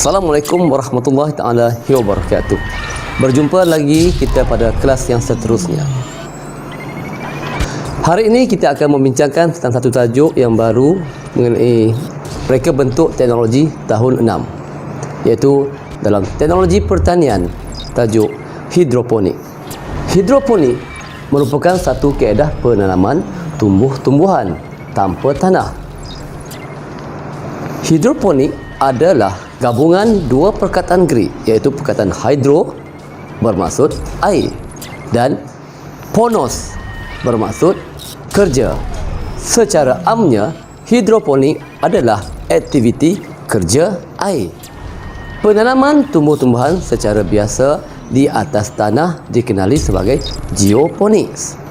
Assalamualaikum warahmatullahi taala wabarakatuh. Berjumpa lagi kita pada kelas yang seterusnya. Hari ini kita akan membincangkan tentang satu tajuk yang baru mengenai reka bentuk teknologi tahun 6, iaitu dalam teknologi pertanian, tajuk hidroponik. Hidroponik merupakan satu kaedah penanaman tumbuh-tumbuhan tanpa tanah. Hidroponik adalah gabungan dua perkataan Greek, iaitu perkataan hydro bermaksud air dan ponos bermaksud kerja. Secara amnya, hidroponik adalah aktiviti kerja air. Penanaman tumbuh-tumbuhan secara biasa di atas tanah dikenali sebagai geoponics.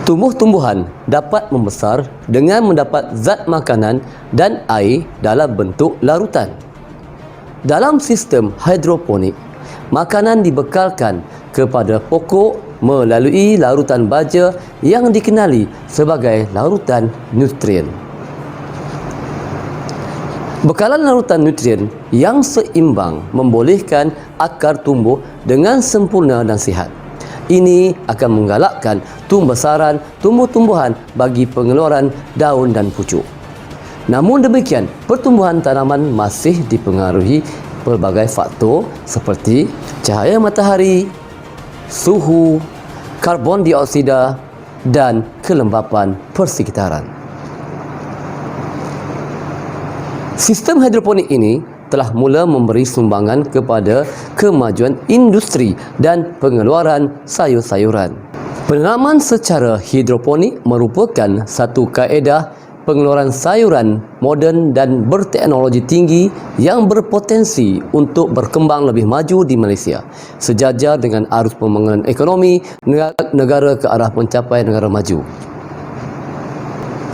Tumbuh-tumbuhan dapat membesar dengan mendapat zat makanan dan air dalam bentuk larutan. Dalam sistem hidroponik, makanan dibekalkan kepada pokok melalui larutan baja yang dikenali sebagai larutan nutrien. Bekalan larutan nutrien yang seimbang membolehkan akar tumbuh dengan sempurna dan sihat. Ini akan menggalakkan tumbesaran tumbuh-tumbuhan bagi pengeluaran daun dan pucuk. Namun demikian, pertumbuhan tanaman masih dipengaruhi pelbagai faktor seperti cahaya matahari, suhu, karbon dioksida dan kelembapan persekitaran. Sistem hidroponik ini telah mula memberi sumbangan kepada kemajuan industri dan pengeluaran sayur-sayuran. Penanaman secara hidroponik merupakan satu kaedah pengeluaran sayuran moden dan berteknologi tinggi yang berpotensi untuk berkembang lebih maju di Malaysia, sejajar dengan arus pembangunan ekonomi negara ke arah pencapaian negara maju.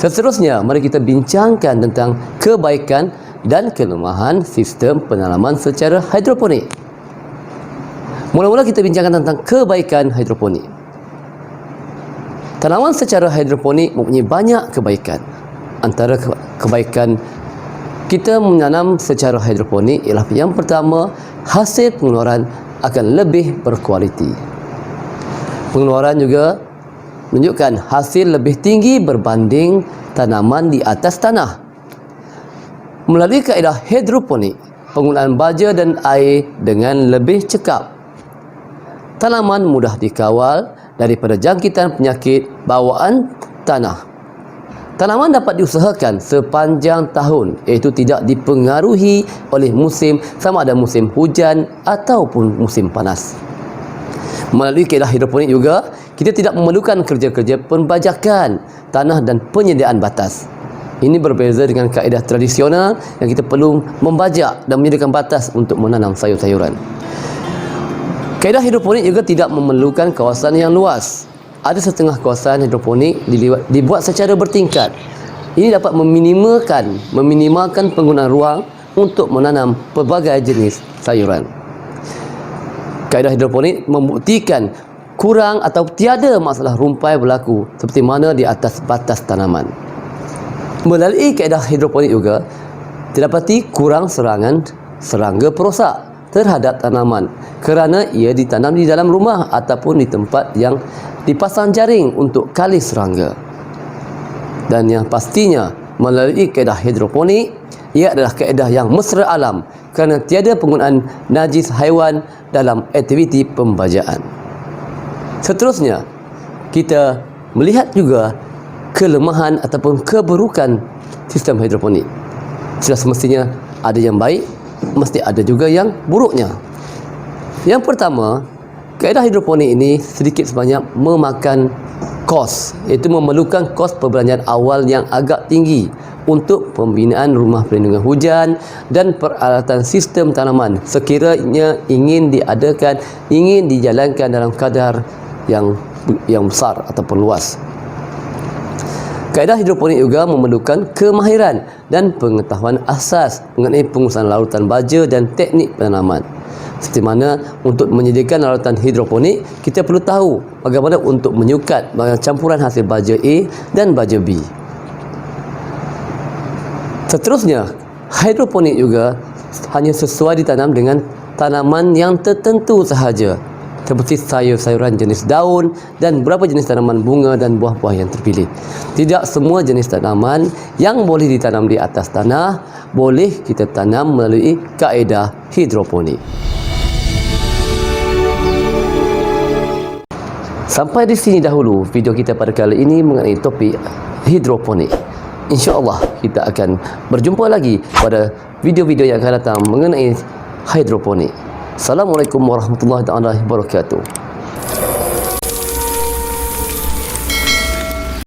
Seterusnya, mari kita bincangkan tentang kebaikan dan kelemahan sistem penanaman secara hidroponik. Mula-mula kita bincangkan tentang kebaikan hidroponik. Tanaman secara hidroponik mempunyai banyak kebaikan. Antara kebaikan kita menanam secara hidroponik ialah yang pertama, hasil pengeluaran akan lebih berkualiti. Pengeluaran juga menunjukkan hasil lebih tinggi berbanding tanaman di atas tanah. Melalui kaedah hidroponik, penggunaan baja dan air dengan lebih cekap, tanaman mudah dikawal daripada jangkitan penyakit bawaan tanah. Tanaman dapat diusahakan sepanjang tahun, iaitu tidak dipengaruhi oleh musim, sama ada musim hujan ataupun musim panas. Melalui kaedah hidroponik juga, kita tidak memerlukan kerja-kerja pembajakan tanah dan penyediaan batas. Ini berbeza dengan kaedah tradisional yang kita perlu membajak dan menyediakan batas untuk menanam sayur-sayuran. Kaedah hidroponik juga tidak memerlukan kawasan yang luas. Ada setengah kawasan hidroponik dibuat secara bertingkat. Ini dapat meminimalkan penggunaan ruang untuk menanam pelbagai jenis sayuran. Kaedah hidroponik membuktikan kurang atau tiada masalah rumpai berlaku seperti mana di atas batas tanaman. Melalui kaedah hidroponik juga didapati kurang serangan serangga perosak terhadap tanaman kerana ia ditanam di dalam rumah ataupun di tempat yang dipasang jaring untuk kali serangga. Dan yang pastinya, melalui kaedah hidroponik, ia adalah kaedah yang mesra alam kerana tiada penggunaan najis haiwan dalam aktiviti pembajaan. Seterusnya, kita melihat juga kelemahan ataupun keburukan sistem hidroponik. Sudah semestinya ada yang baik, mesti ada juga yang buruknya. Yang pertama, kaedah hidroponik ini sedikit sebanyak memakan kos, iaitu memerlukan kos perbelanjaan awal yang agak tinggi untuk pembinaan rumah perlindungan hujan dan peralatan sistem tanaman sekiranya ingin dijalankan dalam kadar yang yang besar ataupun luas. Kaedah hidroponik juga memerlukan kemahiran dan pengetahuan asas mengenai pengurusan larutan baja dan teknik penanaman. Seperti mana untuk menyediakan larutan hidroponik, kita perlu tahu bagaimana untuk menyukat campuran hasil baja A dan baja B. Seterusnya, hidroponik juga hanya sesuai ditanam dengan tanaman yang tertentu sahaja, seperti sayur-sayuran jenis daun dan beberapa jenis tanaman bunga dan buah-buah yang terpilih. Tidak semua jenis tanaman yang boleh ditanam di atas tanah boleh kita tanam melalui kaedah hidroponik. Sampai di sini dahulu video kita pada kali ini mengenai topik hidroponik. InsyaAllah kita akan berjumpa lagi pada video-video yang akan datang mengenai hidroponik. Assalamualaikum warahmatullahi wabarakatuh.